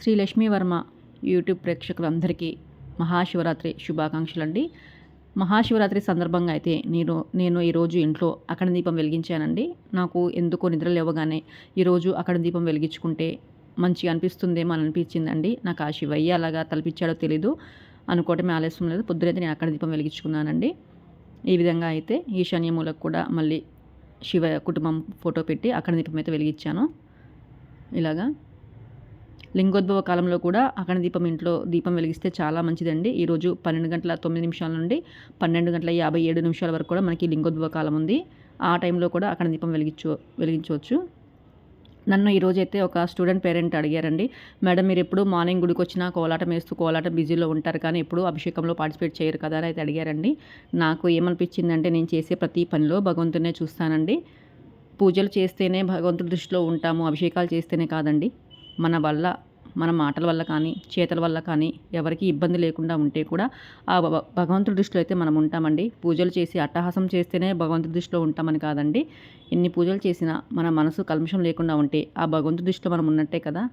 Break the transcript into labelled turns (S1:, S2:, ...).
S1: Shri Lakshmi Varma YouTube ప్రేక్షకులందరికీ మహాశివరాత్రి శుభాకాంక్షలండి. మహాశివరాత్రి సందర్భంగా అయితే నేను ఈరోజు ఇంట్లో అఖండ దీపం వెలిగించానండి. నాకు ఎందుకో నిద్ర లేవగానే ఈరోజు అఖండ దీపం వెలిగించుకుంటే మంచిగా అనిపిస్తుందేమో అని అనిపించిందండి. నాకు ఆ శివయ్య అలాగా తలపించాడో తెలీదు, అనుకోవటమే ఆలస్యం లేదు. పొద్దునైతే నేను అఖండ దీపం వెలిగించుకున్నానండి. ఈ విధంగా అయితే ఈశాన్య మూలకు కూడా మళ్ళీ శివ కుటుంబం ఫోటో పెట్టి అఖండ దీపం అయితే వెలిగించాను. ఇలాగా లింగోద్భవ కాలంలో కూడా అఖండ దీపం ఇంట్లో దీపం వెలిగిస్తే చాలా మంచిదండి. ఈరోజు 12:09 నుండి 12:57 వరకు కూడా మనకి లింగోద్భవ కాలం ఉంది. ఆ టైంలో కూడా అఖండ దీపం వెలిగించవచ్చు. నన్ను ఈరోజైతే ఒక స్టూడెంట్ పేరెంట్ అడిగారండి, మేడం మీరు ఎప్పుడు మార్నింగ్ గుడికి వచ్చినా కోలాటం వేస్తూ కోలాటం బిజీలో ఉంటారు కానీ ఎప్పుడు అభిషేకంలో పార్టిసిపేట్ చేయరు కదా అని అయితే అడిగారండి. నాకు ఏమనిపించిందంటే నేను చేసే ప్రతి పనిలో భగవంతునే చూస్తానండి. పూజలు చేస్తేనే భగవంతుడి దృష్టిలో ఉంటాము, అభిషేకాలు చేస్తేనే కాదండి. మన మాటల వల్ల కానీ చేతల వల్ల కానీ ఎవరికి ఇబ్బంది లేకుండా ఉంటే కూడా ఆ భగవంతుడి దృష్టిలో అయితే మనం ఉంటామండి. పూజలు చేసి అట్టహాసం చేస్తేనే భగవంతుడి దృష్టిలో ఉంటామని కాదండి. ఎన్ని పూజలు చేసినా మన మనసు కల్మషం లేకుండా ఉంటే ఆ భగవంతుడి దృష్టిలో మనం ఉన్నట్టే కదా.